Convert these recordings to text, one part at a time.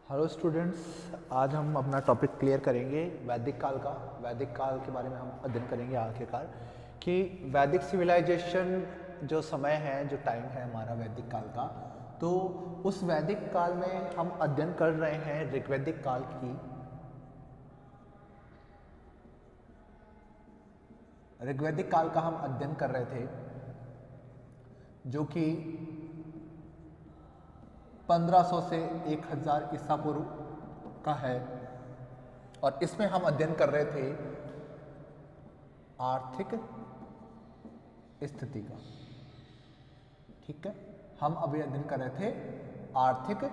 Hello students, आज हम अपना टॉपिक क्लियर करेंगे वैदिक काल का। वैदिक काल के बारे में हम अध्ययन करेंगे आखिरकार कि वैदिक सिविलाइजेशन जो समय है, जो टाइम है हमारा वैदिक काल का, तो उस वैदिक काल में हम अध्ययन कर रहे हैं ऋग्वैदिक काल की। ऋग्वैदिक काल का हम अध्ययन कर रहे थे जो कि 1500 से 1000 ईसा पूर्व का है, और इसमें हम अध्ययन कर रहे थे आर्थिक स्थिति का। ठीक है, हम अभी अध्ययन कर रहे थे आर्थिक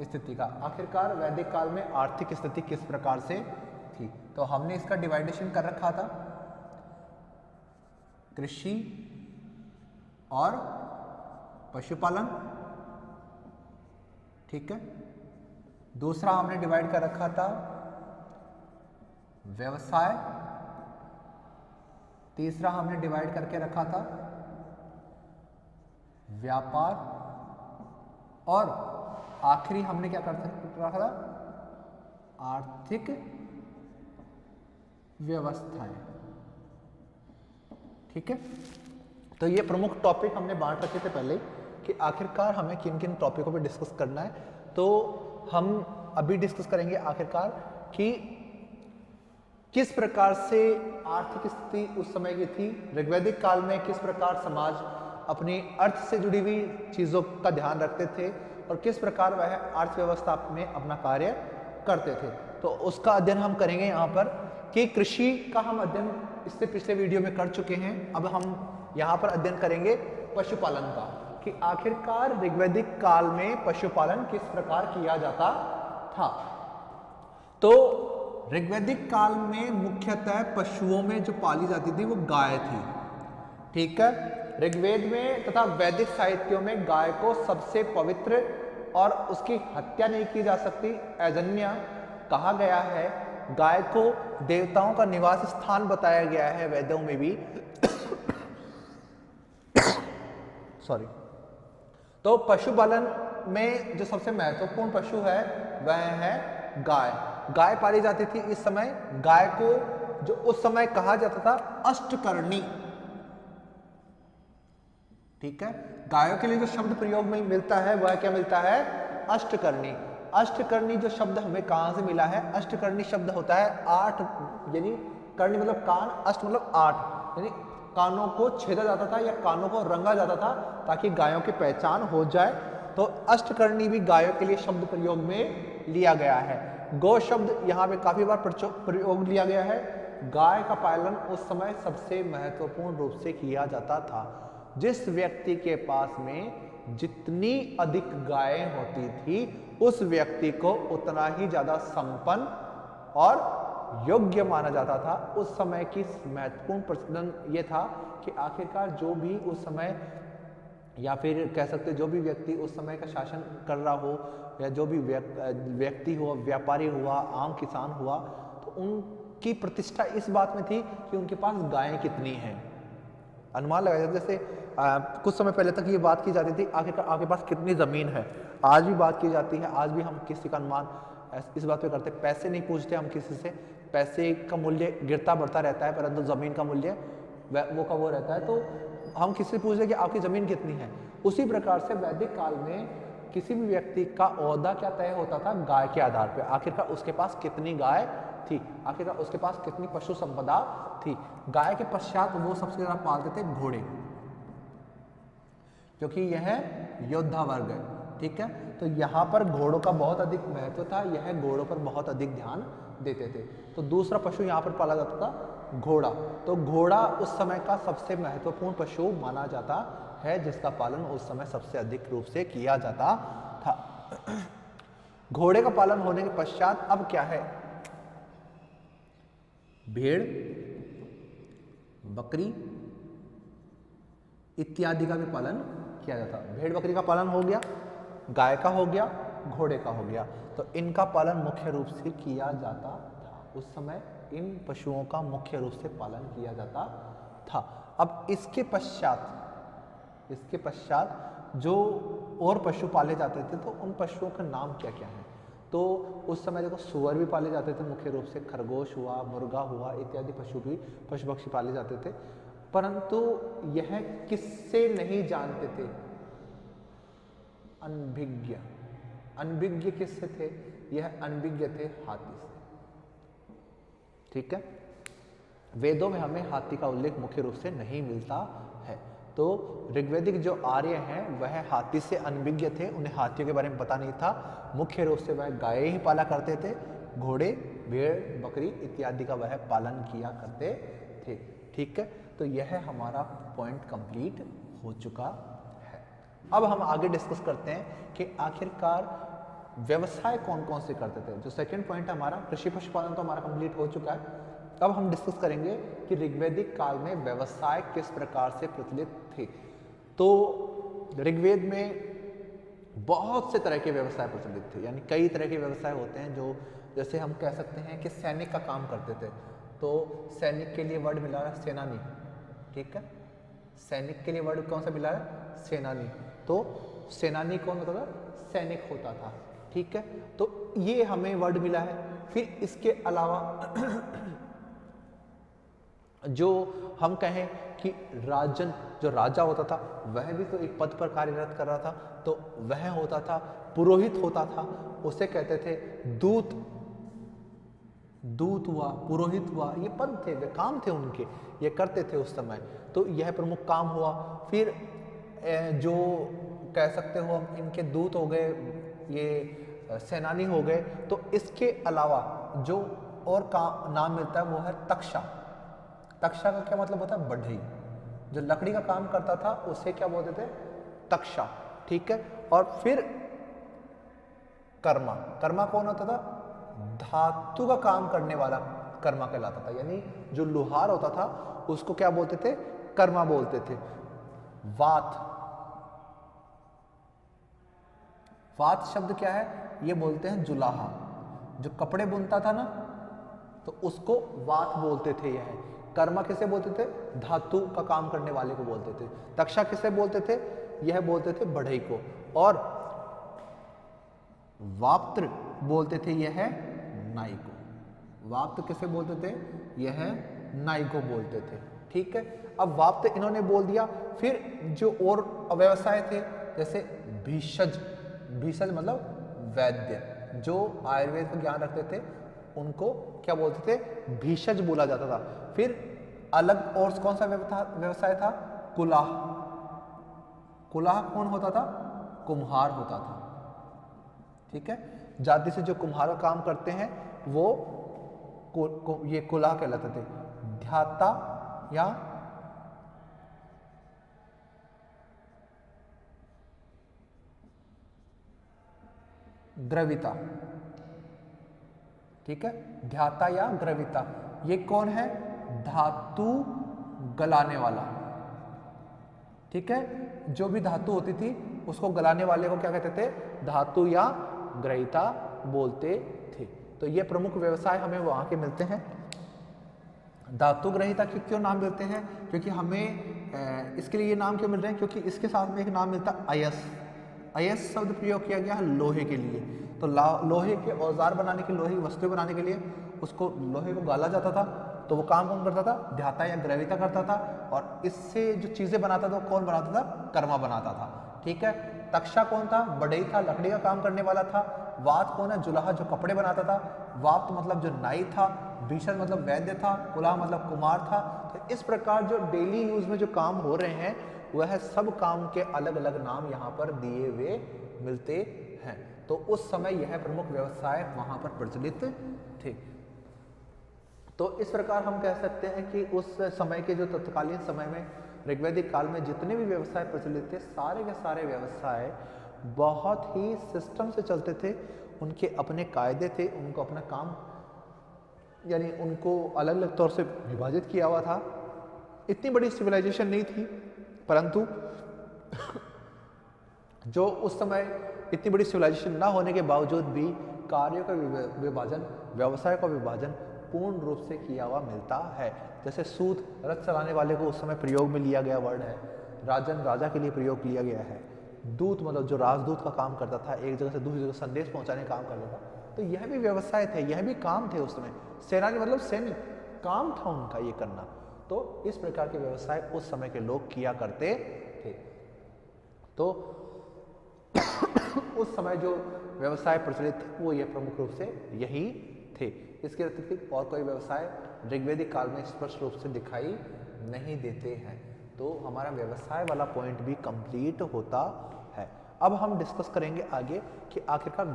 स्थिति का। आखिरकार वैदिक काल में आर्थिक स्थिति किस प्रकार से थी, तो हमने इसका डिवाइडेशन कर रखा था कृषि और पशुपालन। ठीक है, दूसरा हमने डिवाइड कर रखा था व्यवसाय, तीसरा हमने डिवाइड करके रखा था व्यापार, और आखिरी हमने क्या कर रखा था आर्थिक व्यवस्थाएं। ठीक है, तो ये प्रमुख टॉपिक हमने बांट रखे थे पहले कि आखिरकार हमें किन किन टॉपिकों पे डिस्कस करना है। तो हम अभी डिस्कस करेंगे आखिरकार कि किस प्रकार से आर्थिक स्थिति उस समय की थी, ऋग्वैदिक काल में किस प्रकार समाज अपनी अर्थ से जुड़ी हुई चीज़ों का ध्यान रखते थे और किस प्रकार वह अर्थव्यवस्था में अपना कार्य करते थे। तो उसका अध्ययन हम करेंगे यहाँ पर कि कृषि का हम अध्ययन इससे पिछले वीडियो में कर चुके हैं। अब हम यहाँ पर अध्ययन करेंगे पशुपालन का कि आखिरकार ऋग्वैदिक काल में पशुपालन किस प्रकार किया जाता था। तो ऋग्वैदिक काल में मुख्यतः पशुओं में जो पाली जाती थी वो गाय थी। ठीक है, ऋग्वेद में तथा वैदिक साहित्यों में गाय को सबसे पवित्र और उसकी हत्या नहीं की जा सकती अजन्य कहा गया है। गाय को देवताओं का निवास स्थान बताया गया है वेदों में भी। सॉरी। तो पशुपालन में जो सबसे महत्वपूर्ण पशु है वह है गाय। गाय पाली जाती थी इस समय। गाय को जो उस समय कहा जाता था अष्टकर्णी। ठीक है, गायों के लिए जो शब्द प्रयोग में मिलता है वह क्या मिलता है अष्टकर्णी। अष्टकर्णी जो शब्द हमें कहां से मिला है, अष्टकर्णी शब्द होता है 8, यानी कर्णी मतलब कान, अष्ट मतलब 8, यानी कानों को छेदा जाता था या कानों को रंगा जाता था ताकि गायों की पहचान हो जाए। तो अष्टकर्णी भी गायों के लिए शब्द प्रयोग में लिया गया है। गौ शब्द यहाँ पे काफी बार प्रयोग लिया गया है। गाय का पालन उस समय सबसे महत्वपूर्ण रूप से किया जाता था। जिस व्यक्ति के पास में जितनी अधिक गायें होती थी उस व्यक्ति को उतना ही ज्यादा संपन्न और योग्य माना जाता था। उस समय की महत्वपूर्ण प्रचलन ये था कि आखिरकार जो भी उस समय, या फिर कह सकते जो भी व्यक्ति उस समय का शासन कर रहा हो, या जो भी व्यक्ति हुआ, व्यापारी हुआ, आम किसान हुआ, तो उनकी प्रतिष्ठा इस बात में थी कि उनके पास गायें कितनी हैं। अनुमान लगाया जाता, जैसे कुछ समय पहले तक ये बात की जाती थी आखिरकार आपके पास कितनी ज़मीन है। आज भी बात की जाती है, आज भी हम किसी का अनुमान इस बात पे करते हैं। पैसे नहीं पूछते हम किसी से, पैसे का मूल्य गिरता बढ़ता रहता है, परंतु ज़मीन का मूल्य वो का वो रहता है। तो हम किसी से पूछ रहे कि आपकी ज़मीन कितनी है। उसी प्रकार से वैदिक काल में किसी भी व्यक्ति का ओहदा क्या तय होता था गाय के आधार पर। आखिरकार उसके पास कितनी गाय थी, आखिरकार उसके पास कितनी पशु संपदा थी। गाय के पश्चात वो सबसे ज़्यादा पालते थे घोड़े, क्योंकि यह योद्धा वर्ग है। ठीक है, तो यहाँ पर घोड़ों का बहुत अधिक महत्व था, यह घोड़ों पर बहुत अधिक ध्यान देते थे। तो दूसरा पशु यहाँ पर पाला जाता था घोड़ा। तो घोड़ा उस समय का सबसे महत्वपूर्ण पशु माना जाता है, जिसका पालन उस समय सबसे अधिक रूप से किया जाता था। घोड़े का पालन होने के पश्चात अब क्या है, भेड़, बकरी इत्यादि का भी पालन किया जाता। भेड़ बकरी का पालन हो गया, गाय का हो गया, घोड़े का हो गया। तो इनका पालन मुख्य रूप से किया जाता था उस समय। इन पशुओं का मुख्य रूप से पालन किया जाता था। अब इसके पश्चात जो और पशु पाले जाते थे तो उन पशुओं का नाम क्या क्या है। तो उस समय देखो सुअर भी पाले जाते थे, मुख्य रूप से खरगोश हुआ, मुर्गा हुआ इत्यादि पशु पक्षी पाले जाते थे, परंतु यह किससे नहीं जानते थे? अनभिज्ञ। अनभिज्ञ किससे थे? यह अनभिज्ञ थे हाथी से। ठीक है, वेदों में हमें हाथी का उल्लेख मुख्य रूप से नहीं मिलता है। तो ऋग्वेदिक जो आर्य हैं वह हाथी से अनभिज्ञ थे, उन्हें हाथियों के बारे में पता नहीं था। मुख्य रूप से वह गाय ही पाला करते थे, घोड़े, भेड़, बकरी इत्यादि का वह पालन किया करते थे। ठीक है, तो यह हमारा पॉइंट कंप्लीट हो चुका है। अब हम आगे डिस्कस करते हैं कि आखिरकार व्यवसाय कौन कौन से करते थे। जो सेकंड पॉइंट हमारा कृषि पशुपालन तो हमारा कंप्लीट हो चुका है। अब हम डिस्कस करेंगे कि ऋग्वैदिक काल में व्यवसाय किस प्रकार से प्रचलित थे। तो ऋग्वेद में बहुत से तरह के व्यवसाय प्रचलित थे, यानी कई तरह के व्यवसाय होते हैं जो, जैसे हम कह सकते हैं कि सैनिक का काम करते थे, तो सैनिक के लिए वर्ड मिला है सेनानी। ठीक है, सैनिक के लिए वर्ड कौन सा मिला है? सेनानी। तो सेनानी कौन होता था? सैनिक होता था। ठीक है, तो ये हमें वर्ड मिला है। फिर इसके अलावा जो हम कहें कि राजन, जो राजा होता था वह भी तो एक पद पर कार्यरत कर रहा था, तो वह होता था, पुरोहित होता था, उसे कहते थे दूत। दूत हुआ, पुरोहित हुआ, ये पद थे, वे काम थे उनके, ये करते थे उस समय। तो यह प्रमुख काम हुआ। फिर जो कह सकते हो हम इनके दूत हो गए, ये सेनानी हो गए। तो इसके अलावा जो और काम नाम मिलता है वो है तक्षा। तक्षा का क्या मतलब होता है? बढ़ई। जो लकड़ी का काम करता था उसे क्या बोलते थे? तक्षा। ठीक है, और फिर कर्मा। कर्मा कौन होता था? धातु का काम करने वाला कर्मा कहलाता था, यानी जो लोहार होता था उसको क्या बोलते थे? कर्मा बोलते थे। वात। वात शब्द क्या है? ये बोलते हैं जुलाहा। जो कपड़े बुनता था ना, तो उसको वात बोलते थे। यह कर्मा किसे बोलते थे? धातु का काम करने वाले को बोलते थे। तक्षा किसे बोलते थे? यह बोलते थे बढ़ई को। और वाप्त्र बोलते थे यह नाई को। वाप्त्र किसे बोलते थे? यह नाई को बोलते थे। ठीक है, अब वाप्त्र इन्होंने बोल दिया। फिर जो और व्यवसाय थे, जैसे भीषज। भीषज मतलब वैद्य, जो आयुर्वेद का ज्ञान रखते थे उनको क्या बोलते थे? भीषज बोला जाता था। फिर अलग और कौन सा व्यवसाय था? कुलाह। कुलाह कौन होता था? कुम्हार होता था। ठीक है, जाति से जो कुम्हार का काम करते हैं वो ये कुलाह कहलाते थे। ध्याता या द्रविता। ठीक है, ध्याता या द्रविता, ये कौन है? धातु गलाने वाला। ठीक है, जो भी धातु होती थी उसको गलाने वाले को क्या कहते थे? धातु या ग्रहिता बोलते थे। तो ये प्रमुख व्यवसाय हमें वहां के मिलते हैं। धातु ग्रहिता के क्यों नाम मिलते हैं? क्योंकि हमें इसके लिए ये नाम क्यों मिल रहे हैं? क्योंकि इसके साथ में एक नाम मिलता है अयस। अयस शब्द प्रयोग किया गया है लोहे के लिए। तो लोहे के औजार बनाने के, लोहे की वस्तुएं बनाने के लिए उसको लोहे को गाला जाता था। तो वो काम कौन करता था? ध्याता या ग्रहिता करता था। और इससे जो चीजें बनाता था वो कौन बनाता था? कर्मा बनाता था। ठीक है, तक्षा कौन था? बढ़ई था, लकड़ी का काम करने वाला था। वात कौन है? जुलाहा, जो कपड़े बनाता था। वाप्त मतलब जो नाई था। भीषण मतलब वैद्य था। कुलाह मतलब कुमार था। तो इस प्रकार जो डेली यूज में जो काम हो रहे हैं वह सब काम के अलग अलग नाम यहाँ पर दिए हुए मिलते हैं। तो उस समय यह प्रमुख व्यवसाय वहां पर प्रचलित थे। तो इस प्रकार हम कह सकते हैं कि उस समय के जो तत्कालीन समय में ऋग्वैदिक काल में जितने भी व्यवसाय प्रचलित थे, सारे के सारे व्यवसाय बहुत ही सिस्टम से चलते थे। उनके अपने कायदे थे, उनको अपना काम, यानी उनको अलग अलग तौर से विभाजित किया हुआ था। इतनी बड़ी सिविलाइजेशन नहीं थी, परंतु जो उस समय इतनी बड़ी सिविलाइजेशन ना होने के बावजूद भी कार्यों का विभाजन, व्यवसाय का विभाजन पूर्ण रूप से किया हुआ मिलता है। जैसे सूत, रथ चलाने वाले को उस समय प्रयोग में लिया गया वर्ड है। राजन, राजा के लिए प्रयोग लिया गया है। दूत मतलब जो राजदूत का काम करता था, एक जगह से दूसरी जगह संदेश पहुंचाने का काम करता था। तो यह भी व्यवसाय थे, यह भी काम थे उस समय। सेनानी मतलब सैन्य काम था उनका ये करना। तो इस प्रकार के व्यवसाय उस समय के लोग किया करते थे। तो उस समय जो व्यवसाय प्रचलित थे वो ये प्रमुख रूप से यही थे। इसके अतिरिक्त और कोई व्यवसाय ऋग्वेदिक काल में स्पष्ट रूप से दिखाई नहीं देते हैं। तो हमारा व्यवसाय वाला पॉइंट भी कंप्लीट होता है। अब हम डिस्कस करेंगे आगे कि आखिरकार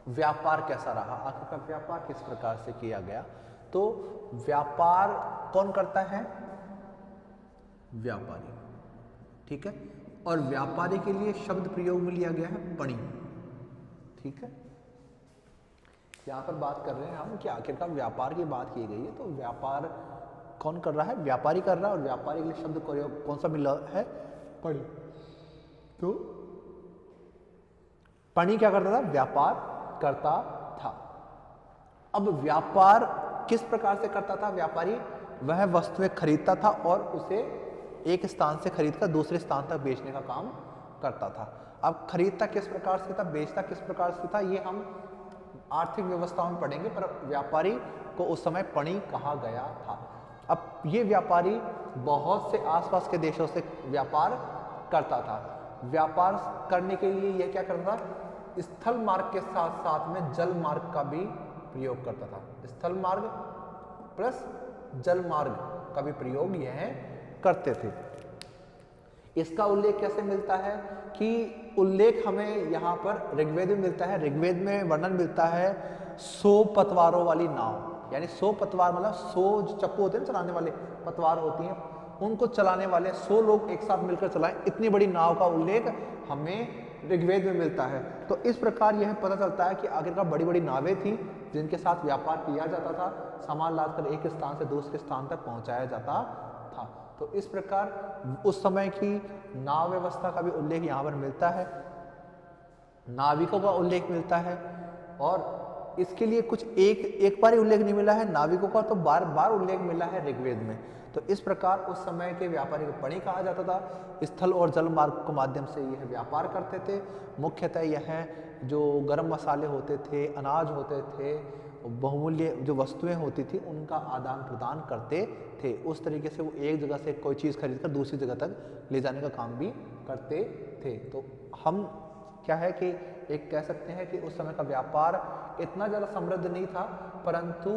व्यापार कैसा रहा, आखिरकार व्यापार किस प्रकार से किया गया। तो व्यापार कौन करता है? व्यापारी, ठीक है। और व्यापारी के लिए शब्द प्रयोग में लिया गया है पणि, ठीक है। यहां पर बात कर रहे हैं हम कि आखिरकार व्यापार की बात की गई है, तो व्यापार कौन कर रहा है? व्यापारी कर रहा है। और व्यापारी के लिए शब्द प्रयोग कौन सा मिला है? पणि। तो पणि क्या करता था? व्यापार करता था। अब व्यापार किस प्रकार से करता था व्यापारी? वह वस्तुएं खरीदता था और उसे एक स्थान से खरीदकर दूसरे स्थान तक बेचने का काम करता था। अब खरीदता किस प्रकार से था, बेचता किस प्रकार से था, ये हम आर्थिक व्यवस्थाओं में पढ़ेंगे। पर व्यापारी को उस समय पणि कहा गया था। अब ये व्यापारी बहुत से आसपास के देशों से व्यापार करता था। व्यापार करने के लिए यह क्या करता था? स्थल मार्ग के साथ साथ में जल मार्ग का भी प्रयोग करता था। स्थल मार्ग प्लस जल मार्ग का भी प्रयोग यह करते थे। इसका उल्लेख कैसे मिलता है? कि उल्लेख हमें यहाँ पर ऋग्वेद में मिलता है। ऋग्वेद में वर्णन मिलता है 100 पतवारों वाली नाव, यानी 100 पतवार मतलब 100 जो चप्पू होते हैं चलाने वाले पतवार होती हैं, उनको चलाने वाले 100 लोग एक साथ मिलकर चलाएं, इतनी बड़ी नाव का उल्लेख हमें ऋग्वेद में मिलता है। तो इस प्रकार यह पता चलता है कि आखिरकार बड़ी बड़ी नावें थी जिनके साथ व्यापार किया जाता था, सामान लादकर एक स्थान से दूसरे स्थान तक पहुंचाया जाता था। तो इस प्रकार उस समय की नाव व्यवस्था का भी उल्लेख यहाँ पर मिलता है, नाविकों का उल्लेख मिलता है। और इसके लिए कुछ एक बार ही उल्लेख नहीं मिला है नाविकों का, तो बार बार उल्लेख मिला है ऋग्वेद में। तो इस प्रकार उस समय के व्यापारी को पणि कहा जाता था। स्थल और जल मार्ग के माध्यम से यह व्यापार करते थे। मुख्यतः यह जो गरम मसाले होते थे, अनाज होते थे, बहुमूल्य जो वस्तुएं होती थी, उनका आदान प्रदान करते थे। उस तरीके से वो एक जगह से कोई चीज़ खरीदकर दूसरी जगह तक ले जाने का काम भी करते थे। तो हम क्या है कि एक कह सकते हैं कि उस समय का व्यापार इतना ज़्यादा समृद्ध नहीं था, परंतु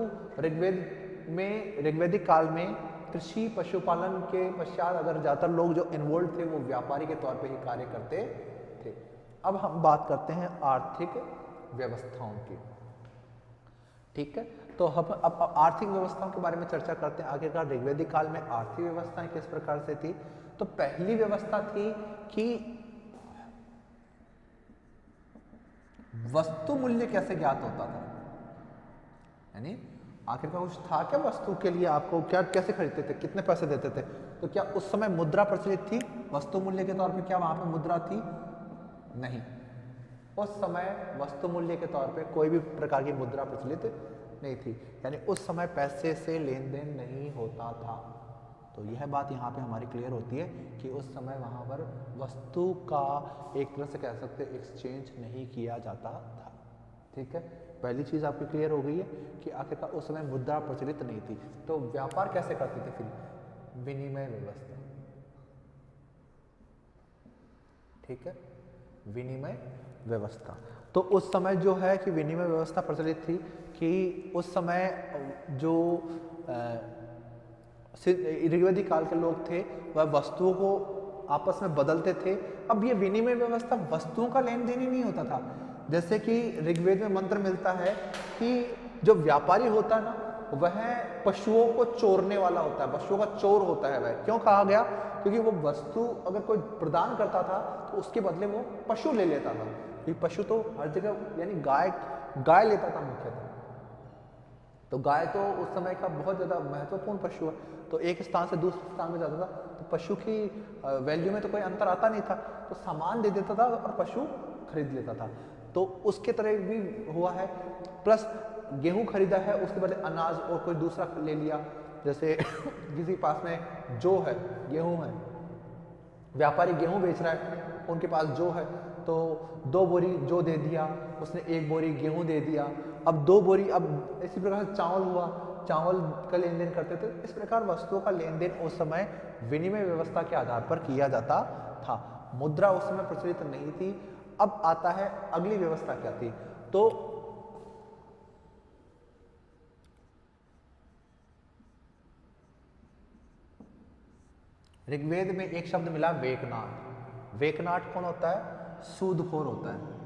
ऋग्वेदिक काल में कृषि पशुपालन के पश्चात अगर ज़्यादातर लोग जो इन्वॉल्व थे वो व्यापारी के तौर पे ही कार्य करते थे। अब हम बात करते हैं आर्थिक व्यवस्थाओं की, ठीक है। तो हम अब आर्थिक व्यवस्थाओं के बारे में चर्चा करते हैं। आखिरकार ऋग्वेदिक काल में आर्थिक व्यवस्थाएं किस प्रकार से थी? तो पहली व्यवस्था थी कि वस्तु मूल्य कैसे ज्ञात होता था, यानी आखिरकार कुछ था क्या वस्तु के लिए, आपको क्या कैसे खरीदते थे, कितने पैसे देते थे? तो क्या उस समय मुद्रा प्रचलित थी वस्तु मूल्य के तौर पे? क्या वहां पे मुद्रा थी? नहीं, उस समय वस्तु मूल्य के तौर पे कोई भी प्रकार की मुद्रा प्रचलित नहीं थी, यानी उस समय पैसे से लेन देन नहीं होता था। तो यह बात यहाँ पे हमारी क्लियर होती है कि उस समय वहाँ पर वस्तु का एक तरह से कह सकते एक्सचेंज नहीं किया जाता था, ठीक है। पहली चीज़ आपकी क्लियर हो गई है कि आखिरकार उस समय मुद्रा प्रचलित नहीं थी। तो व्यापार कैसे करते थे फिर? विनिमय व्यवस्था, ठीक है, विनिमय व्यवस्था। तो उस समय जो है कि विनिमय व्यवस्था प्रचलित थी कि उस समय जो ऋग्वेदिक काल के लोग थे वह वस्तुओं को आपस में बदलते थे। अब ये विनिमय व्यवस्था वस्तुओं का लेन देन ही नहीं होता था। जैसे कि ऋग्वेद में मंत्र मिलता है कि जो व्यापारी होता है ना, वह पशुओं को चोरने वाला होता है, पशुओं का चोर होता है। वह क्यों कहा गया? क्योंकि वो वस्तु अगर कोई प्रदान करता था तो उसके बदले वो पशु ले लेता था। ये पशु तो हर जगह, यानी गाय लेता था मुख्यतः। तो गाय तो उस समय का बहुत ज़्यादा महत्वपूर्ण पशु है। तो एक स्थान से दूसरे स्थान में जाता था तो पशु की वैल्यू में तो कोई अंतर आता नहीं था, तो सामान दे देता था और पशु खरीद लेता था। तो उसके तरह भी हुआ है। प्लस गेहूं खरीदा है, उसके बदले अनाज और कोई दूसरा ले लिया, जैसे किसी पास में जो है, गेहूं है, व्यापारी गेहूं बेच रहा है, उनके पास जो है तो 2 बोरी जो दे दिया, उसने 1 बोरी गेहूं दे दिया, अब 2 बोरी, अब इसी प्रकार से चावल हुआ, चावल का लेन देन करते थे। इस प्रकार वस्तुओं का लेन देन उस समय विनिमय व्यवस्था के आधार पर किया जाता था। मुद्रा उस समय प्रचलित नहीं थी। अब आता है अगली व्यवस्था क्या थी, तो ऋग्वेद में एक शब्द मिला वेकनाट। वेकनाट कौन होता है? सूदखोर होता है,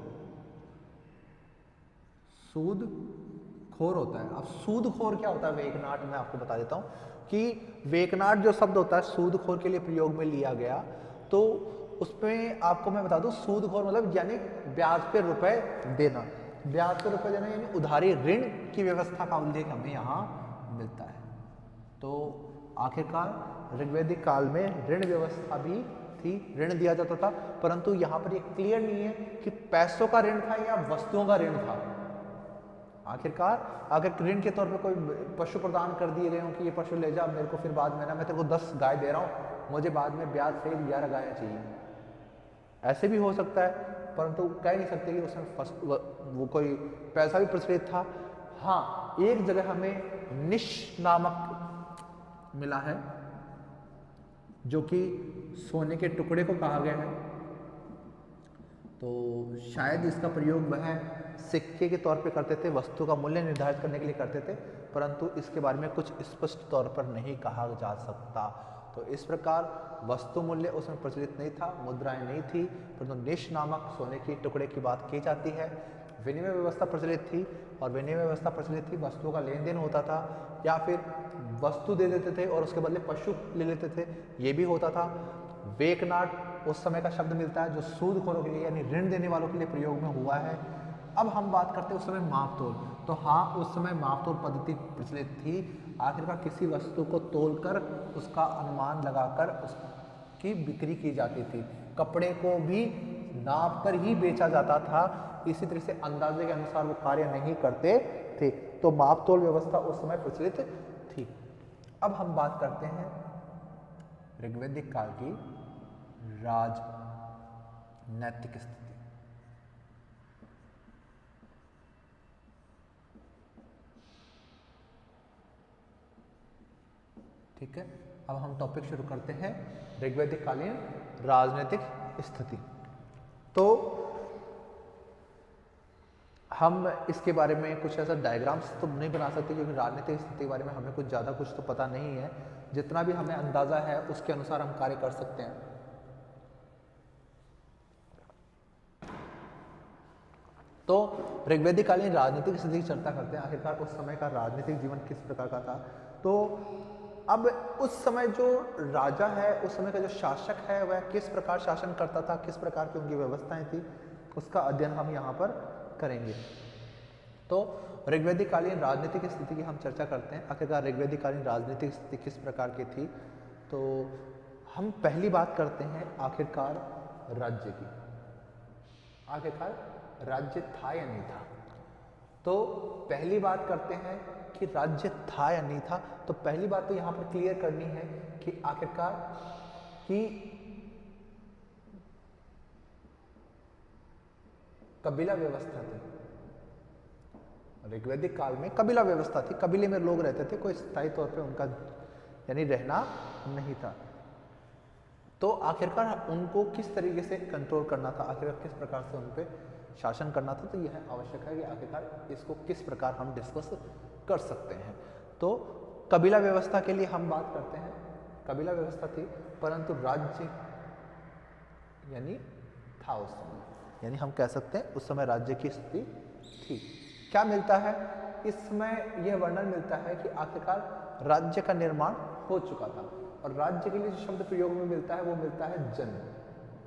सूदखोर होता है। अब सूदखोर क्या होता है वेकनाट, मैं आपको बता देता हूं कि वेकनाट जो शब्द होता है सूदखोर के लिए प्रयोग में लिया गया। तो उसमें आपको मैं बता दूं, सूदखोर मतलब यानी ब्याज पे रुपए देना, ब्याज पे रुपए देना यानी उधारी, ऋण की व्यवस्था का उल्लेख हमें यहाँ मिलता है। तो आखिरकार ऋग्वैदिक काल में ऋण व्यवस्था भी थी, ऋण दिया जाता था, परंतु यहाँ पर ये क्लियर नहीं है कि पैसों का ऋण था या वस्तुओं का ऋण था। आखिरकार अगर ऋण के तौर पे कोई पशु प्रदान कर दिए गए हो कि ये पशु ले जा, मेरे को फिर बाद में ना, मैं तेरे को 10 गाय दे रहा हूँ, मुझे बाद में ब्याज सहित 11 गायें चाहिए, ऐसे भी हो सकता है। परंतु कह नहीं सकते कि उसमें वो कोई पैसा भी प्रचलित था। हाँ, एक जगह हमें निश नामक मिला है जो कि सोने के टुकड़े को कहा गया है, तो शायद इसका प्रयोग वह सिक्के के तौर पे करते थे, वस्तु का मूल्य निर्धारित करने के लिए करते थे, परंतु इसके बारे में कुछ स्पष्ट तौर पर नहीं कहा जा सकता। तो इस प्रकार वस्तु मूल्य उसमें प्रचलित नहीं था, मुद्राएं नहीं थी, परंतु निश नामक सोने के टुकड़े की बात की जाती है। विनिमय व्यवस्था प्रचलित थी, और विनिमय व्यवस्था प्रचलित थी, वस्तुओं का लेन देन होता था, या फिर वस्तु दे देते थे और उसके बदले पशु ले लेते थे, ये भी होता था। वेकनाट उस समय का शब्द मिलता है जो सूदखोरों के लिए यानी ऋण देने वालों के लिए प्रयोग में हुआ है। अब हम बात करते हैं उस समय मापतोल। तो हाँ, उस समय मापतोल पद्धति प्रचलित थी। आखिरकार किसी वस्तु को तोलकर उसका अनुमान लगाकर उसकी बिक्री की जाती थी। कपड़े को भी नाप कर ही बेचा जाता था, इसी तरह से अंदाजे के अनुसार वो कार्य नहीं करते थे। तो मापतोल व्यवस्था उस समय प्रचलित थी। अब हम बात करते हैं ऋग्वैदिक काल की राजनैतिक स्थिति। ठीक है, अब हम टॉपिक शुरू करते हैं ऋग्वैदिक कालीन राजनीतिक स्थिति। तो हम इसके बारे में कुछ ऐसा डायग्राम्स तो नहीं बना सकते, क्योंकि राजनीतिक स्थिति के बारे में हमें कुछ ज़्यादा कुछ तो पता नहीं है। जितना भी हमें अंदाज़ा है उसके अनुसार हम कार्य कर सकते हैं। तो ऋग्वैदिक कालीन राजनीतिक स्थिति की चर्चा करते हैं, आखिरकार उस समय का राजनीतिक जीवन किस प्रकार का था। तो अब उस समय जो राजा है, उस समय का जो शासक है, वह किस प्रकार शासन करता था, किस प्रकार की उनकी व्यवस्थाएं थी, उसका अध्ययन हम यहाँ पर करेंगे। तो ऋग्वैदिक कालीन राजनीतिक स्थिति की हम चर्चा करते हैं। आखिरकार ऋग्वैदिक कालीन राजनीतिक स्थिति किस प्रकार की थी, तो हम पहली बात करते हैं आखिरकार राज्य की। आखिरकार राज्य था या नहीं था। तो पहली बात करते हैं कि राज्य था या नहीं था। तो पहली बात तो यहाँ पर क्लियर करनी है कि आखिरकार कि कबीला व्यवस्था थी। ऋग्वैदिक काल में कबीला व्यवस्था थी, कबीले में लोग रहते थे, कोई स्थायी तौर पे उनका यानी रहना नहीं था। तो आखिरकार उनको किस तरीके से कंट्रोल करना था, आखिरकार किस प्रकार से उन पे शासन करना था, तो यह आवश्यक है कि आखिरकार इसको किस प्रकार हम डिस्कस कर सकते हैं। तो कबीला व्यवस्था के लिए हम बात करते हैं। कबीला व्यवस्था थी, परंतु राज्य यानी था उस समय, यानी हम कह सकते हैं उस समय राज्य की स्थिति थी। क्या मिलता है इस समय, यह वर्णन मिलता है कि आखिरकार राज्य का निर्माण हो चुका था। और राज्य के लिए जो शब्द प्रयोग में मिलता है वो मिलता है जन।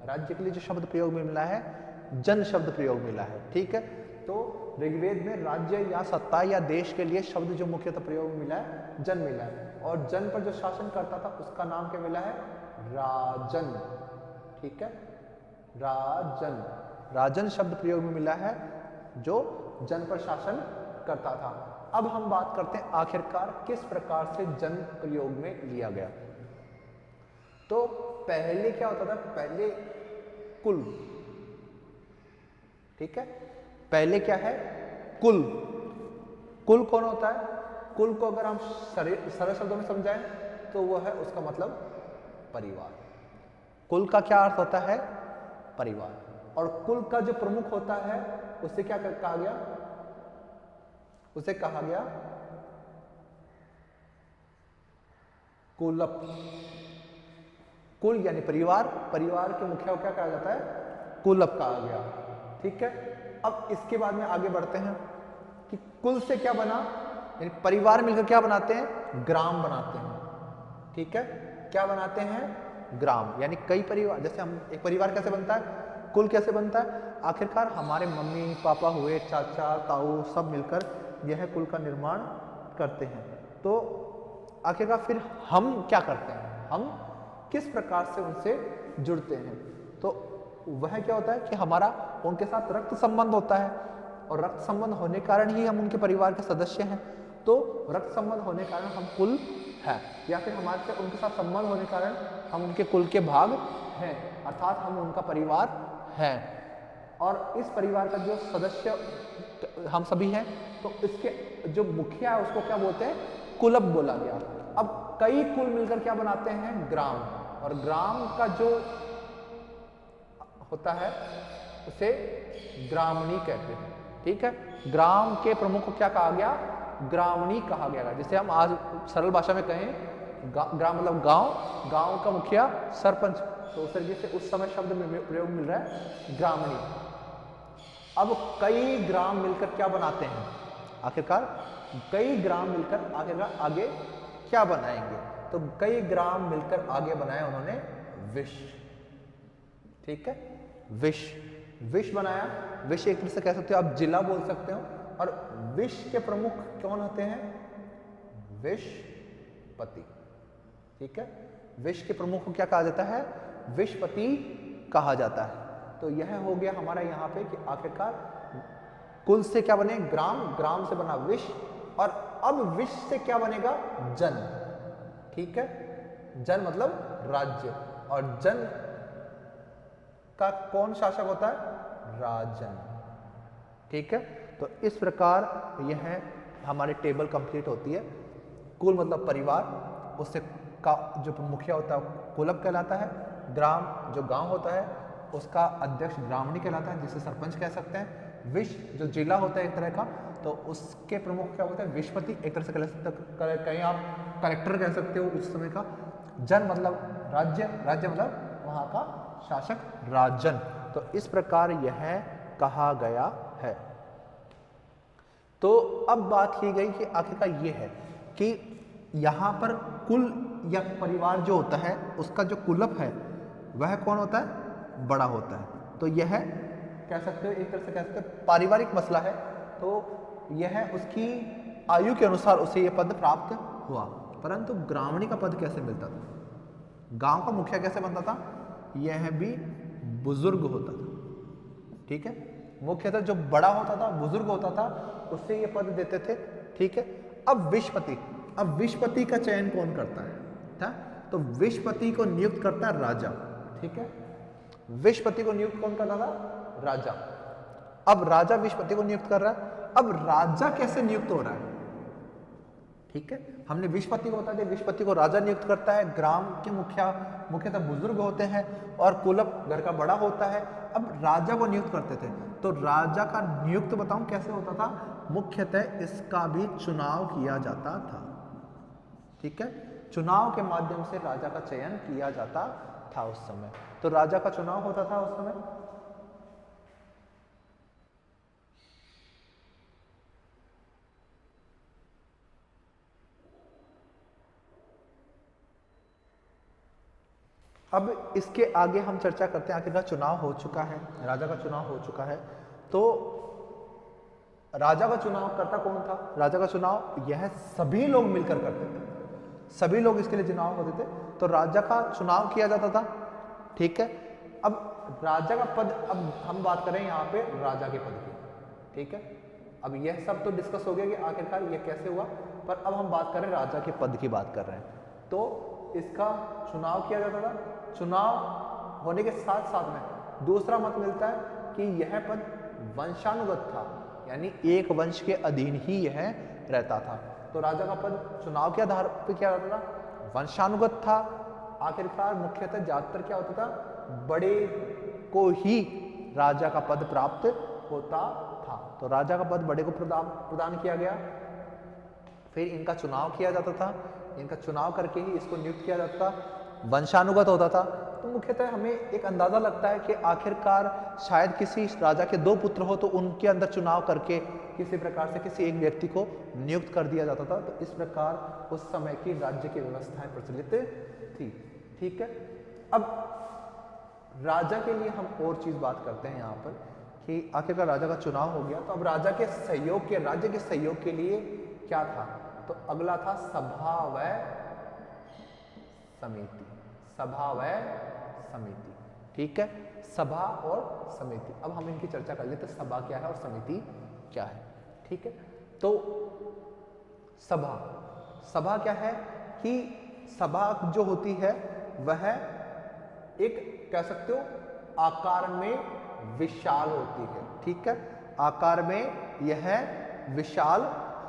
राज्य के लिए जो शब्द प्रयोग में मिला है जन शब्द प्रयोग मिला है। ठीक है, तो ऋग्वेद में राज्य या सत्ता या देश के लिए शब्द जो मुख्यतः प्रयोग में मिला है जन मिला है, और जन पर जो शासन करता था उसका नाम क्या मिला है, राजन। ठीक है, राजन, राजन शब्द प्रयोग में मिला है जो जन पर शासन करता था। अब हम बात करते हैं आखिरकार किस प्रकार से जन प्रयोग में लिया गया। तो पहले क्या होता था, पहले कुल, ठीक है, पहले क्या है, कुल। कुल कौन होता है? कुल को अगर हम सरल शब्दों में समझाएं तो वो है, उसका मतलब परिवार। कुल का क्या अर्थ होता है? परिवार। और कुल का जो प्रमुख होता है उसे क्या कहा गया? उसे कहा गया कुलप। कुल यानी परिवार, परिवार के मुखिया को क्या कहा जाता है? कुलप कहा गया। ठीक है, अब इसके बाद में आगे बढ़ते हैं कि कुल से क्या बना, यानी परिवार मिलकर क्या बनाते हैं? ग्राम बनाते हैं। ठीक है, क्या बनाते हैं? ग्राम। यानी कई परिवार, जैसे हम एक परिवार कैसे बनता है, कुल कैसे बनता है? आखिरकार हमारे मम्मी पापा हुए, चाचा ताऊ सब मिलकर यह कुल का निर्माण करते हैं। तो आखिरकार फिर हम क्या करते हैं, हम किस प्रकार से उनसे जुड़ते हैं? तो वह क्या होता है कि हमारा उनके साथ रक्त संबंध होता है, और रक्त संबंध होने के कारण ही हम उनके परिवार के सदस्य हैं। तो रक्त संबंध होने के कारण हम कुल है, या फिर हमारे से उनके साथ संबंध होने के कारण हम उनके कुल के भाग हैं, अर्थात हम उनका परिवार हैं। और इस परिवार का जो सदस्य हम सभी हैं, तो इसके जो मुखिया है उसको क्या बोलते हैं? कुलप बोला गया। अब कई कुल मिलकर क्या बनाते हैं? ग्राम। और ग्राम का जो होता है उसे ग्रामणी कहते हैं। ठीक है, ग्राम के प्रमुख को क्या कहा गया? ग्रामणी कहा गया। जिसे हम आज सरल भाषा में कहें, ग्राम मतलब गांव, गांव का मुखिया सरपंच, तो उस तरीके से उस समय शब्द में प्रयोग मिल रहा है ग्रामणी। अब कई ग्राम मिलकर क्या बनाते हैं? आखिरकार कई ग्राम मिलकर आखिरकार आगे क्या बनाएंगे? तो कई ग्राम मिलकर आगे बनाया उन्होंने विष। ठीक है, विष, विष बनाया। विष एक तरह से कह सकते हो आप जिला बोल सकते हो। और विष के प्रमुख कौन होते हैं? विषपति। ठीक है, विष के प्रमुख को क्या कहा जाता है? विषपति कहा जाता है। तो यह हो गया हमारा यहाँ पे कि आखिरकार कुल से क्या बने? ग्राम, ग्राम से बना विष, और अब विष से क्या बनेगा? जन। ठीक है, जन मतलब राज्य, और जन का कौन शासक होता है? राजन। ठीक है, तो इस प्रकार यह हमारी टेबल कंप्लीट होती है। कुल मतलब परिवार, उससे का जो मुखिया होता है कुलप कहलाता है। ग्राम जो गांव होता है उसका अध्यक्ष ग्रामणी कहलाता है, जिसे सरपंच कह सकते हैं। विष जो जिला होता है एक तरह का, तो उसके प्रमुख क्या होता है? विषपति। एक तरह से कह सकते, कहीं आप कलेक्टर कह सकते हो उस समय का। जन मतलब राज्य, राज्य मतलब वहाँ का शासक, राजन। तो इस प्रकार यह कहा गया है। तो अब बात की गई कि आखिरकार ये है कि यहाँ पर कुल या परिवार जो होता है उसका जो कुलप है वह कौन होता है? बड़ा होता है। तो यह कह सकते हो, एक तरह से कह सकते हो पारिवारिक मसला है। तो यह उसकी आयु के अनुसार उसे यह पद प्राप्त हुआ। परंतु ग्रामणी का पद कैसे मिलता था? गांव का मुखिया कैसे बनता था? यह भी बुजुर्ग होता था। ठीक है, मुख्यतः जो बड़ा होता था, बुजुर्ग होता था, उससे ये पद देते थे। ठीक है, अब विषपति, अब विषपति का चयन कौन करता है? था? तो विषपति को नियुक्त करता है राजा। ठीक है, विषपति को नियुक्त कौन करता था? राजा। अब राजा विषपति को नियुक्त कर रहा है। अब राजा कैसे नियुक्त हो रहा है? ठीक है, हमने विषपति को बता दिया, विषपति को राजा नियुक्त करता है। ग्राम के मुख्यतः बुजुर्ग होते हैं, और कुलप घर का बड़ा होता है। अब राजा को नियुक्त करते थे, तो राजा का नियुक्त बताऊं कैसे होता था? मुख्यतः इसका भी चुनाव किया जाता था। ठीक है, चुनाव के माध्यम से राजा का चयन किया जाता था उस समय। तो राजा का चुनाव होता था उस समय। अब इसके आगे हम चर्चा करते हैं। आखिरकार चुनाव हो चुका है, राजा का चुनाव हो चुका है। तो राजा का चुनाव करता कौन था? राजा का चुनाव यह सभी लोग मिलकर करते थे, सभी लोग इसके लिए चुनाव होते थे। तो राजा का चुनाव किया जाता था। ठीक है, अब राजा का पद, अब हम बात करें यहाँ पे राजा के पद की। ठीक है, अब यह सब तो डिस्कस हो गया कि आखिरकार ये कैसे हुआ, पर अब हम बात कर रहे हैं राजा के पद की बात कर रहे हैं। तो इसका चुनाव किया जाता था, चुनाव होने के साथ साथ में दूसरा मत मिलता है कि यह पद वंशानुगत था, यानी एक वंश के अधीन ही यह रहता था। तो राजा का पद चुनाव के आधार पर क्या होता था, वंशानुगत था। आखिरकार मुख्यतः ज्यादातर क्या होता था, बड़े को ही राजा का पद प्राप्त होता था। तो राजा का पद बड़े को प्रदान किया गया, फिर इनका चुनाव किया जाता था, इनका चुनाव करके ही इसको नियुक्त किया जाता था, वंशानुगत होता था। तो मुख्यतः हमें एक अंदाजा लगता है कि आखिरकार शायद किसी राजा के 2 पुत्र हो तो उनके अंदर चुनाव करके किसी प्रकार से किसी एक व्यक्ति को नियुक्त कर दिया जाता था। तो इस प्रकार उस समय की राज्य की व्यवस्थाएं प्रचलित थी। ठीक है, अब राजा के लिए हम और चीज बात करते हैं यहाँ पर कि आखिरकार राजा का चुनाव हो गया, तो अब राजा के सहयोग के राज्य के सहयोग के लिए क्या था, तो अगला था सभा व समिति। सभा व समिति, ठीक है, सभा और समिति। अब हम इनकी चर्चा कर लेते हैं, सभा क्या है और समिति क्या है। ठीक है, तो सभा, सभा क्या है कि सभा जो होती है वह एक कह सकते हो आकार में विशाल होती है। ठीक है, आकार में यह विशाल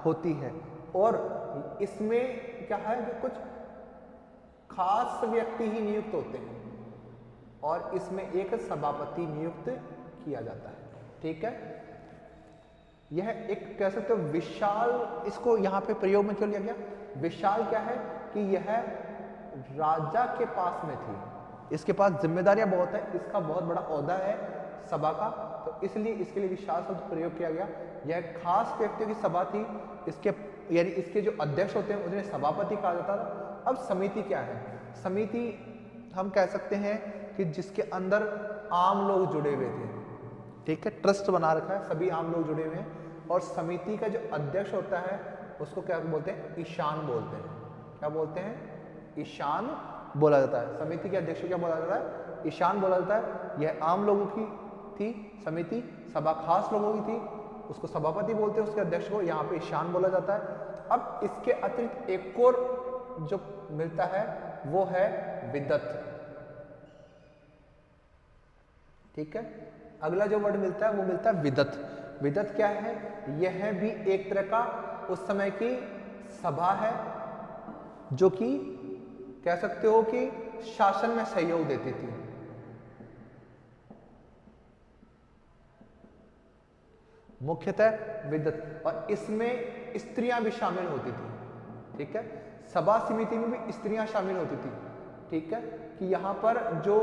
होती है और इसमें क्या है कि कुछ खास व्यक्ति ही नियुक्त होते हैं और इसमें एक सभापति नियुक्त किया जाता है। ठीक है, यह एक कह सकते हो विशाल, इसको यहाँ पे प्रयोग में क्यों लिया गया, विशाल क्या है कि यह राजा के पास में थी, इसके पास जिम्मेदारियां बहुत है, इसका बहुत बड़ा ओहदा है सभा का, तो इसलिए इसके लिए विशाल शब्द प्रयोग किया गया। यह खास व्यक्तियों की सभा थी, इसके यानी इसके जो अध्यक्ष होते हैं उन्हें सभापति कहा जाता था। अब समिति क्या है, समिति हम कह सकते हैं कि जिसके अंदर आम लोग जुड़े हुए थे। ठीक है, ट्रस्ट बना रखा है, सभी आम लोग जुड़े हुए हैं और समिति का जो अध्यक्ष होता है उसको क्या बोलते हैं, ईशान बोलते हैं। क्या बोलते हैं, ईशान बोला जाता है। समिति के अध्यक्ष को क्या बोला जाता है, ईशान बोला जाता है। यह आम लोगों की थी समिति, सभा खास लोगों की थी, उसको सभापति बोलते हैं, उसके अध्यक्ष को यहाँ पे ईशान बोला जाता है। अब इसके अतिरिक्त एक और जो मिलता है वो है विदत। ठीक है, अगला जो वर्ड मिलता है वो मिलता है विदत। विदत क्या है, यह भी एक तरह का उस समय की सभा है जो कि कह सकते हो कि शासन में सहयोग देती थी। मुख्यतः विदत, और इसमें स्त्रियां भी शामिल होती थी। ठीक है, सभा समिति में भी स्त्रियां शामिल होती थी। ठीक है, कि यहाँ पर जो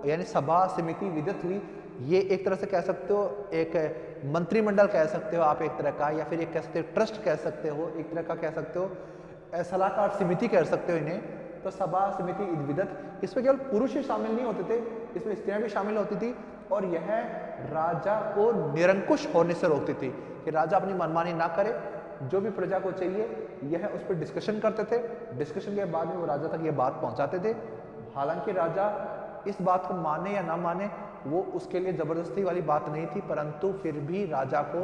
यानी सभा समिति विदत हुई, ये एक तरह से कह सकते हो एक मंत्रिमंडल कह सकते हो आप एक तरह का, या फिर एक कह सकते हो ट्रस्ट कह सकते हो, एक तरह का कह सकते हो सलाहकार समिति कह सकते हो इन्हें। तो सभा समिति विदत, इसमें केवल पुरुष ही शामिल नहीं होते थे, इसमें स्त्रियां भी शामिल होती थी और यह राजा को निरंकुश होने से रोकती थी कि राजा अपनी मनमानी ना करे, जो भी प्रजा को चाहिए यह उस पर डिस्कशन करते थे, डिस्कशन के बाद में वो राजा तक ये बात पहुंचाते थे। हालांकि राजा इस बात को माने या ना माने वो उसके लिए जबरदस्ती वाली बात नहीं थी, परंतु फिर भी राजा को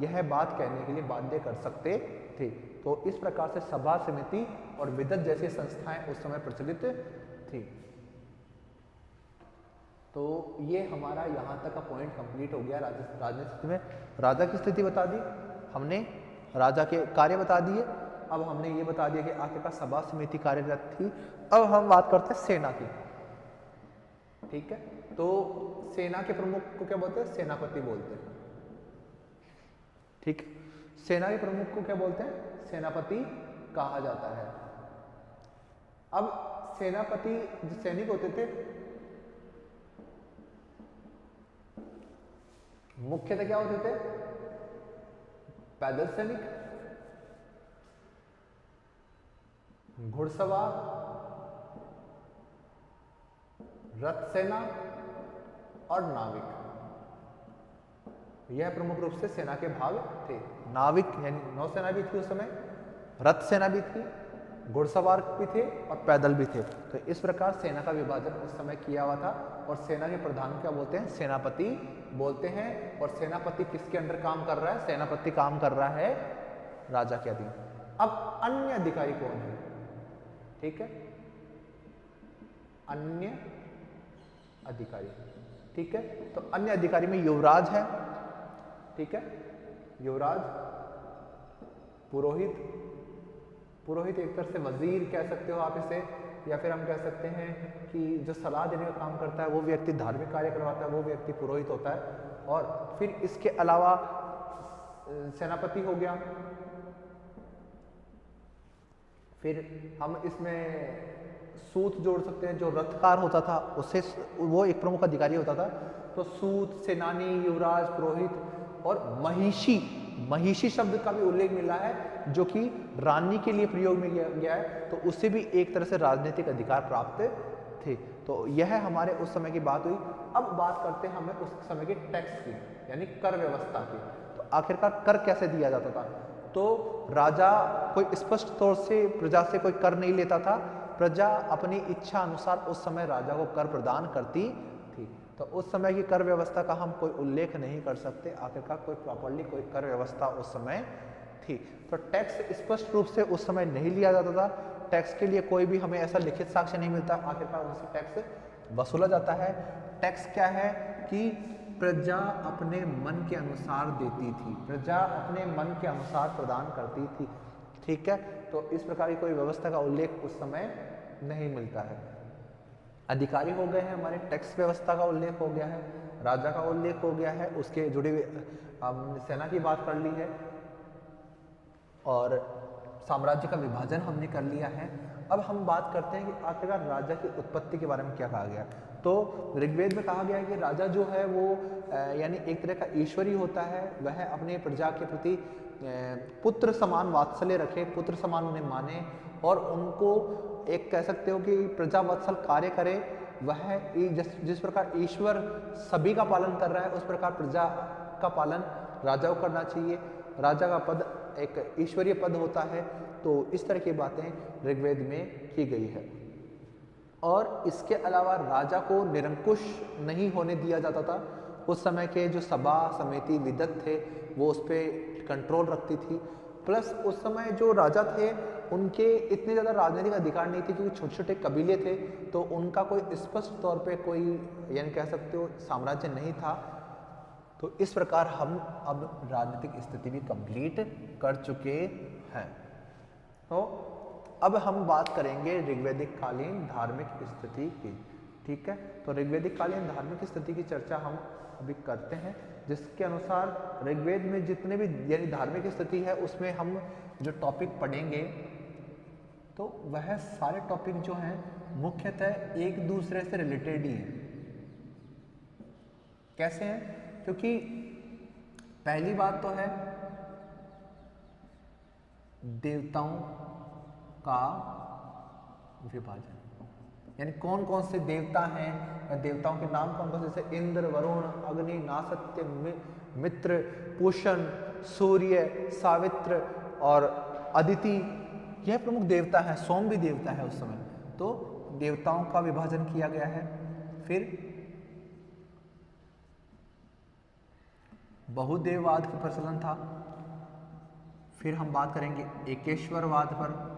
यह बात कहने के लिए बाध्य कर सकते थे। तो इस प्रकार से सभा समिति और विदत जैसी संस्थाएं उस समय प्रचलित थी। तो ये हमारा यहाँ तक का पॉइंट कंप्लीट हो गया। राजनीति में राजा की स्थिति बता दी हमने, राजा के कार्य बता दिए, अब हमने ये बता दिया कि आखिरकार सभा समिति कार्यरत थी। अब हम बात करते हैं सेना की। ठीक है, तो सेना के प्रमुख को क्या बोलते हैं, सेनापति बोलते हैं। ठीक, सेना के प्रमुख को क्या बोलते हैं, सेनापति कहा जाता है। अब सेनापति जो सैनिक होते थे मुख्यतः क्या होते थे, पैदल सैनिक, घुड़सवार, रथ सेना और नाविक। यह प्रमुख रूप से सेना के भाग थे। नाविक यानी नौसेना भी थी उस समय, रथ सेना भी थी घुड़सवार भी थे और पैदल भी थे। तो इस प्रकार सेना का विभाजन उस समय किया हुआ था और सेना के प्रधान क्या बोलते हैं? सेनापति बोलते हैं। और सेनापति किसके अंडर काम कर रहा है? सेनापति काम कर रहा है राजा के अधीन। अब अन्य अधिकारी कौन है? ठीक है, अन्य अधिकारी, ठीक है। तो अन्य अधिकारी में युवराज है, ठीक है, युवराज, पुरोहित, पुरोहित एक तरह से वजीर कह सकते हो आप इसे, या फिर हम कह सकते हैं कि जो सलाह देने का काम करता है वो व्यक्ति धार्मिक कार्य करवाता है, वो व्यक्ति पुरोहित होता है। और फिर इसके अलावा सेनापति हो गया। फिर हम इसमें सूत जोड़ सकते हैं, जो रथकार होता था उससे, वो एक प्रमुख अधिकारी होता था। तो सूत, सेनानी, युवराज, पुरोहित और महिषी, महिषी शब्द का भी उल्लेख मिला है जो कि रानी के लिए प्रयोग में किया गया है। तो उससे भी एक तरह से राजनीतिक अधिकार प्राप्त थे। तो यह हमारे उस समय की बात हुई। अब बात करते हैं हमें उस समय के टैक्स की, यानी कर व्यवस्था की। तो आखिरकार कर कैसे दिया जाता था? तो राजा कोई स्पष्ट तौर से प्रजा से कोई कर नहीं लेता था, प्रजा अपनी इच्छा अनुसार उस समय राजा को कर प्रदान करती थी। तो उस समय की कर व्यवस्था का हम कोई उल्लेख नहीं कर सकते, आखिरकार कोई प्रॉपर्ली कोई कर व्यवस्था उस समय थी। तो टैक्स स्पष्ट रूप से उस समय नहीं लिया जाता था, टैक्स के लिए कोई भी हमें ऐसा लिखित साक्ष्य नहीं मिलता, आखिरकार उनसे टैक्स वसूला जाता है। टैक्स क्या है कि प्रजा अपने मन के अनुसार देती थी, प्रजा अपने मन के अनुसार प्रदान करती थी, ठीक है। तो इस प्रकार की कोई व्यवस्था का उल्लेख उस समय नहीं मिलता है। अधिकारी हो गए हैं हमारे, टैक्स व्यवस्था का उल्लेख हो गया है, राजा का उल्लेख हो गया है, उसके जुड़े हुए हमने सेना की बात कर ली है और साम्राज्य का विभाजन हमने कर लिया है। अब हम बात करते हैं कि आखिरकार राजा की उत्पत्ति के बारे में क्या कहा गया। तो ऋग्वेद में कहा गया है कि राजा जो है वो यानी एक तरह का ईश्वरी होता है, वह अपने प्रजा के प्रति पुत्र समान वात्सल्य रखे, पुत्र समान उन्हें माने और उनको एक कह सकते हो कि प्रजा वत्सल कार्य करे। वह जिस प्रकार ईश्वर सभी का पालन कर रहा है उस प्रकार प्रजा का पालन राजा को करना चाहिए। राजा का पद एक ईश्वरीय पद होता है। तो इस तरह की बातें ऋग्वेद में की गई है। और इसके अलावा राजा को निरंकुश नहीं होने दिया जाता था। उस समय के जो सभा समिति विदत थे वो उस पर कंट्रोल रखती थी। प्लस उस समय जो राजा थे उनके इतने ज़्यादा राजनीतिक अधिकार नहीं थे क्योंकि छोटे छोटे कबीले थे, तो उनका कोई स्पष्ट तौर पे कोई यानी कह सकते हो साम्राज्य नहीं था। तो इस प्रकार हम अब राजनीतिक स्थिति भी कंप्लीट कर चुके हैं। तो अब हम बात करेंगे ऋग्वैदिक कालीन धार्मिक स्थिति की, ठीक है। तो ऋग्वैदिक कालीन धार्मिक स्थिति की चर्चा हम अभी करते हैं, जिसके अनुसार ऋग्वेद में जितने भी यानी धार्मिक स्थिति है उसमें हम जो टॉपिक पढ़ेंगे तो वह सारे टॉपिक जो हैं मुख्यतः एक दूसरे से रिलेटेड ही हैं। कैसे हैं? क्योंकि पहली बात तो है देवताओं का विभाजन, यानी कौन कौन से देवता हैं या देवताओं के नाम कौन कौन से, जैसे इंद्र, वरुण, अग्नि, नासत्य, मित्र, पूषण, सूर्य, सावित्र और अदिति, यह प्रमुख देवता है। सोम भी देवता है उस समय। तो देवताओं का विभाजन किया गया है। फिर बहुदेववाद का प्रचलन था। फिर हम बात करेंगे एकेश्वरवाद पर।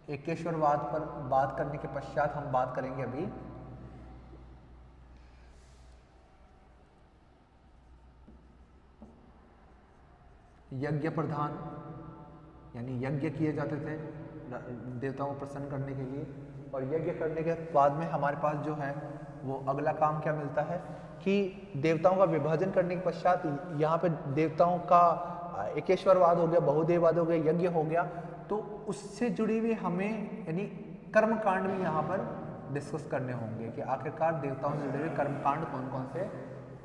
एकेश्वरवाद पर बात करने के पश्चात हम बात करेंगे अभी यज्ञ प्रधान, यानी यज्ञ किए जाते थे देवताओं को प्रसन्न करने के लिए। और यज्ञ करने के बाद में हमारे पास जो है वो अगला काम क्या मिलता है कि देवताओं का विभाजन करने के पश्चात यहाँ पे देवताओं का एकेश्वरवाद हो गया, बहुदेववाद हो गया, यज्ञ हो गया। तो उससे जुड़ी हुई हमें यानी कर्मकांड भी यहाँ पर डिस्कस करने होंगे कि आखिरकार देवताओं से जुड़े हुए कर्मकांड कौन कौन से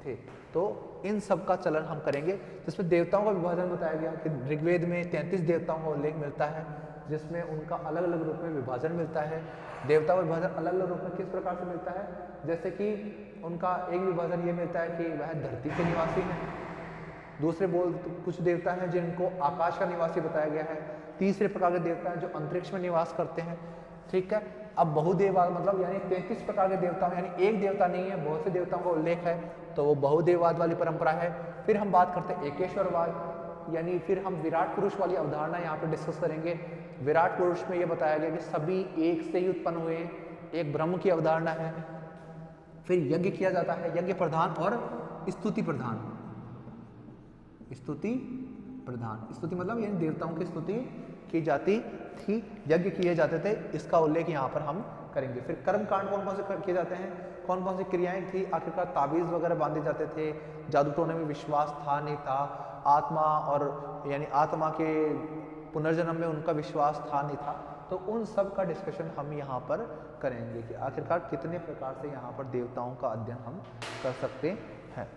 थे। तो इन सब का चलन हम करेंगे, जिसमें देवताओं का विभाजन बताया गया कि ऋग्वेद में 33 देवताओं का उल्लेख मिलता है, जिसमें उनका अलग अलग रूप में विभाजन मिलता है। देवता का विभाजन अलग अलग रूप में किस प्रकार से मिलता है, जैसे कि उनका एक विभाजन ये मिलता है कि वह धरती के निवासी हैं। दूसरे कुछ देवता हैं जिनको आकाश का निवासी बताया गया है। तीसरे प्रकार के देवता हैं जो अंतरिक्ष में निवास करते हैं। ठीक है, अब बहुदेववाद मतलब यानी 33 प्रकार के देवता, यानी एक देवता नहीं है, बहुत से देवताओं का उल्लेख है, तो वो बहुदेववाद वाली परंपरा है। फिर हम बात करते हैं एकेश्वरवाद, यानी फिर हम विराट पुरुष वाली अवधारणा यहाँ पे डिस्कस करेंगे। विराट पुरुष में ये बताया गया कि सभी एक से ही उत्पन्न हुए, एक ब्रह्म की अवधारणा है। फिर यज्ञ किया जाता है, यज्ञ प्रधान और स्तुति प्रधान। स्तुति प्रधान, स्तुति मतलब यानी देवताओं की स्तुति की जाती थी, यज्ञ किए जाते थे, इसका उल्लेख यहाँ पर हम करेंगे। फिर कर्म कांड कौन कौन से किए जाते हैं, कौन कौन सी क्रियाएं थी, आखिरकार ताबीज़ वगैरह बांधे जाते थे, जादू टोने में विश्वास था नहीं था, आत्मा और यानी आत्मा के पुनर्जन्म में उनका विश्वास था नहीं था, तो उन सब का डिस्कशन हम यहाँ पर करेंगे कि आखिरकार कितने प्रकार से यहाँ पर देवताओं का अध्ययन हम कर सकते हैं।